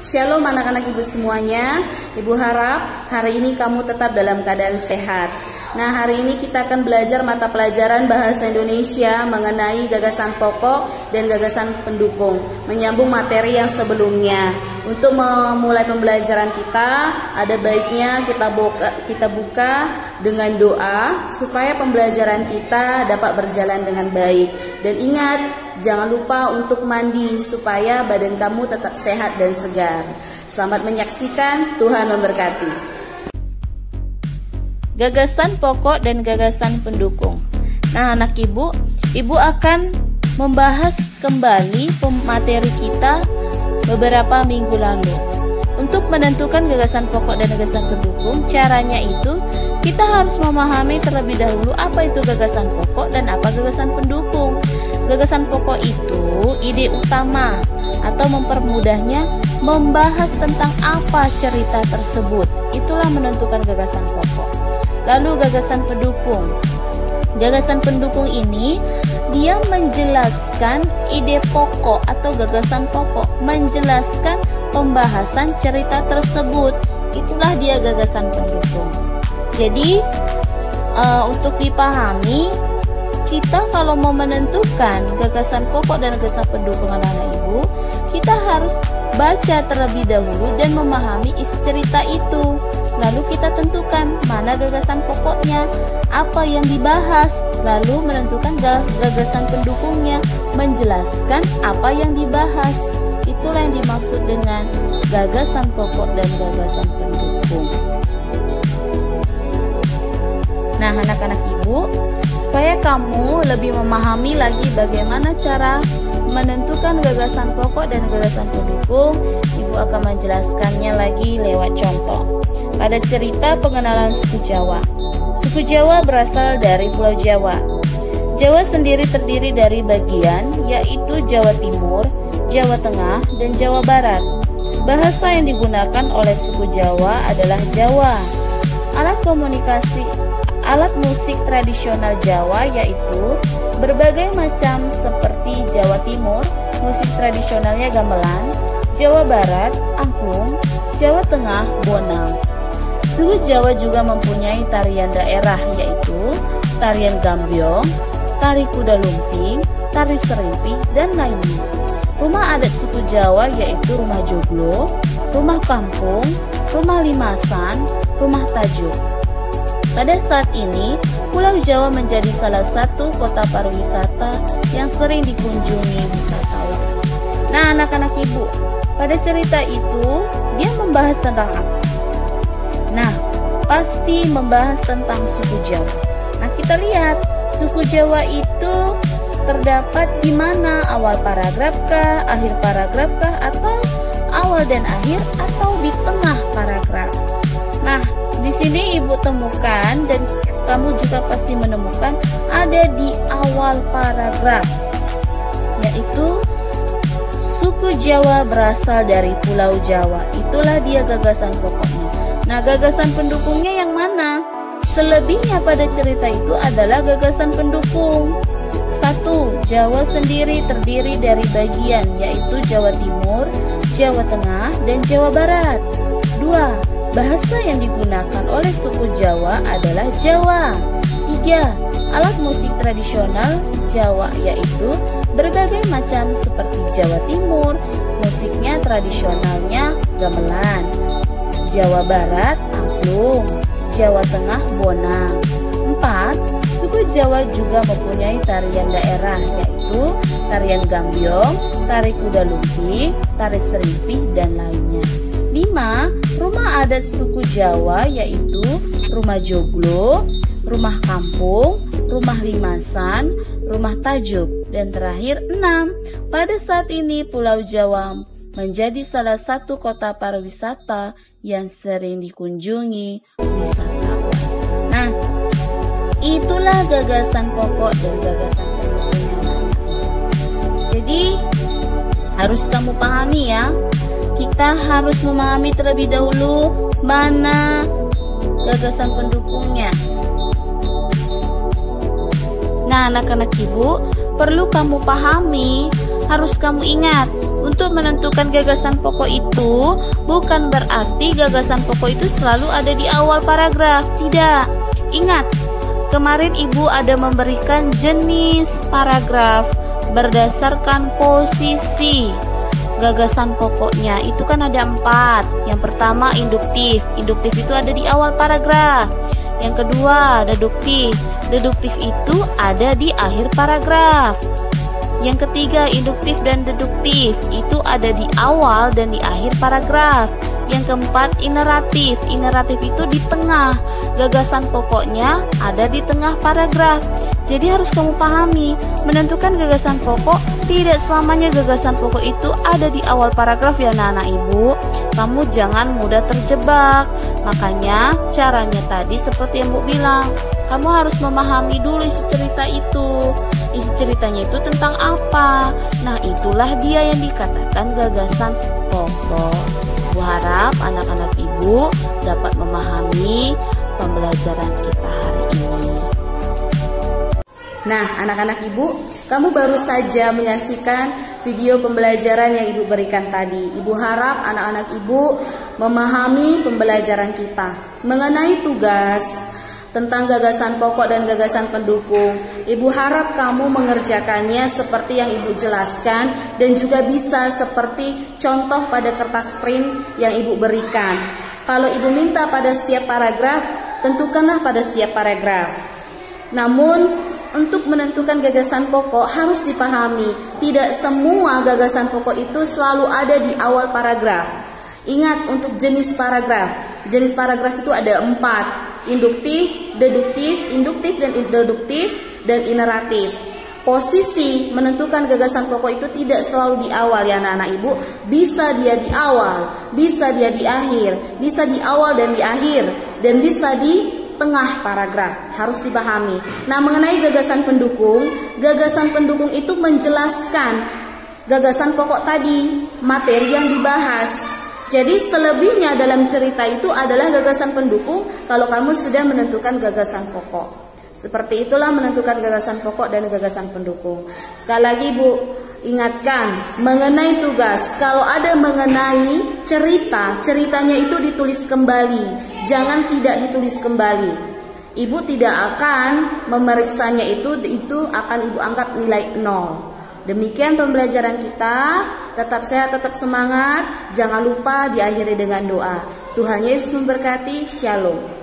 Shalom anak-anak ibu semuanya. Ibu harap hari ini kamu tetap dalam keadaan sehat. Nah, hari ini kita akan belajar mata pelajaran bahasa Indonesia mengenai gagasan pokok dan gagasan pendukung, menyambung materi yang sebelumnya. Untuk memulai pembelajaran kita, ada baiknya kita buka dengan doa supaya pembelajaran kita dapat berjalan dengan baik. Dan ingat, jangan lupa untuk mandi supaya badan kamu tetap sehat dan segar. Selamat menyaksikan, Tuhan memberkati. Gagasan pokok dan gagasan pendukung. Nah, anak ibu akan membahas kembali materi kita beberapa minggu lalu. Untuk menentukan gagasan pokok dan gagasan pendukung, caranya itu kita harus memahami terlebih dahulu apa itu gagasan pokok dan apa gagasan pendukung. Gagasan pokok itu ide utama atau mempermudahnya membahas tentang apa cerita tersebut. Itulah menentukan gagasan pokok. Lalu gagasan pendukung. Gagasan pendukung ini dia menjelaskan ide pokok atau gagasan pokok, menjelaskan pembahasan cerita tersebut. Itulah dia gagasan pendukung. Jadi untuk dipahami, kita kalau mau menentukan gagasan pokok dan gagasan pendukung anak-anak ibu, kita harus baca terlebih dahulu dan memahami isi cerita itu. Lalu kita tentukan mana gagasan pokoknya, apa yang dibahas, lalu menentukan gagasan pendukungnya, menjelaskan apa yang dibahas. Itulah yang dimaksud dengan gagasan pokok dan gagasan pendukung. Nah, anak-anak ibu, supaya kamu lebih memahami lagi bagaimana cara menentukan gagasan pokok dan gagasan pendukung, ibu akan menjelaskannya lagi lewat contoh. Pada cerita pengenalan suku Jawa. Suku Jawa berasal dari Pulau Jawa. Jawa sendiri terdiri dari bagian, yaitu Jawa Timur, Jawa Tengah, dan Jawa Barat. Bahasa yang digunakan oleh suku Jawa adalah Jawa. Alat musik tradisional Jawa yaitu berbagai macam seperti Jawa Timur, musik tradisionalnya gamelan, Jawa Barat, angklung, Jawa Tengah, bonang. Suku Jawa juga mempunyai tarian daerah yaitu tarian gambyong, tari kuda lumping, tari serimpi, dan lainnya. Rumah adat suku Jawa yaitu rumah joglo, rumah kampung, rumah limasan, rumah tajuk. Pada saat ini, Pulau Jawa menjadi salah satu kota pariwisata yang sering dikunjungi wisatawan. Nah, anak-anak ibu, pada cerita itu dia membahas tentang apa? Nah, pasti membahas tentang suku Jawa. Nah, kita lihat suku Jawa itu terdapat di mana, awal paragraf kah, akhir paragraf kah, atau awal dan akhir, atau di tengah paragraf. Nah, di sini ibu temukan dan kamu juga pasti menemukan ada di awal paragraf, yaitu suku Jawa berasal dari Pulau Jawa. Itulah dia gagasan pokoknya. Nah, gagasan pendukungnya yang mana? Selebihnya pada cerita itu adalah gagasan pendukung. 1. Jawa sendiri terdiri dari bagian, yaitu Jawa Timur, Jawa Tengah, dan Jawa Barat. 2. Bahasa yang digunakan oleh suku Jawa adalah Jawa. 3. Alat musik tradisional Jawa yaitu berbagai macam seperti Jawa Timur, musiknya tradisionalnya gamelan, Jawa Barat, angklung, Jawa Tengah, bonang. 4. Suku Jawa juga mempunyai tarian daerah yaitu tarian gambyong, tari kuda lumping, tari serimpi, dan lainnya. 5. Rumah adat suku Jawa yaitu rumah joglo, rumah kampung, rumah limasan, rumah tajuk. Dan terakhir 6. Pada saat ini Pulau Jawa menjadi salah satu kota pariwisata yang sering dikunjungi wisatawan. Nah, itulah gagasan pokok dan gagasan pendukungnya. Jadi harus kamu pahami ya. Kita harus memahami terlebih dahulu mana gagasan pendukungnya. Nah, anak-anak ibu, perlu kamu pahami, harus kamu ingat. Untuk untuk menentukan gagasan pokok itu bukan berarti gagasan pokok itu selalu ada di awal paragraf. Tidak. Ingat, kemarin Ibu ada memberikan jenis paragraf berdasarkan posisi gagasan pokoknya. Itu kan ada 4. Yang pertama induktif. Induktif itu ada di awal paragraf. Yang kedua deduktif. Deduktif itu ada di akhir paragraf. Yang ketiga induktif dan deduktif itu ada di awal dan di akhir paragraf. Yang keempat ineratif. Ineratif itu di tengah. Gagasan pokoknya ada di tengah paragraf. Jadi harus kamu pahami, menentukan gagasan pokok tidak selamanya gagasan pokok itu ada di awal paragraf ya anak-anak Ibu. Kamu jangan mudah terjebak. Makanya caranya tadi seperti yang Bu bilang, kamu harus memahami dulu isi cerita itu. Isi ceritanya itu tentang apa? Nah, itulah dia yang dikatakan gagasan pokok. Bu harap anak-anak Ibu dapat memahami pembelajaran kita hari ini. Nah, anak-anak Ibu, kamu baru saja menyaksikan video pembelajaran yang Ibu berikan tadi. Ibu harap anak-anak Ibu memahami pembelajaran kita mengenai tugas tentang gagasan pokok dan gagasan pendukung. Ibu harap kamu mengerjakannya seperti yang Ibu jelaskan dan juga bisa seperti contoh pada kertas print yang Ibu berikan. Kalau Ibu minta pada setiap paragraf, tentukanlah pada setiap paragraf. Namun untuk menentukan gagasan pokok harus dipahami, tidak semua gagasan pokok itu selalu ada di awal paragraf. Ingat untuk jenis paragraf. Jenis paragraf itu ada 4. Induktif, deduktif, induktif dan deduktif, dan ineratif. Posisi menentukan gagasan pokok itu tidak selalu di awal ya anak-anak Ibu. Bisa dia di awal, bisa dia di akhir, bisa di awal dan di akhir, dan bisa di tengah paragraf. Harus dipahami. Nah, mengenai gagasan pendukung itu menjelaskan gagasan pokok tadi, materi yang dibahas. Jadi selebihnya dalam cerita itu adalah gagasan pendukung kalau kamu sudah menentukan gagasan pokok. Seperti itulah menentukan gagasan pokok dan gagasan pendukung. Sekali lagi Bu, ingatkan mengenai tugas. Kalau ada mengenai ceritanya itu ditulis kembali. Jangan tidak ditulis kembali. Ibu tidak akan memeriksanya itu akan Ibu anggap nilai 0. Demikian pembelajaran kita. Tetap sehat, tetap semangat. Jangan lupa diakhiri dengan doa. Tuhan Yesus memberkati. Shalom.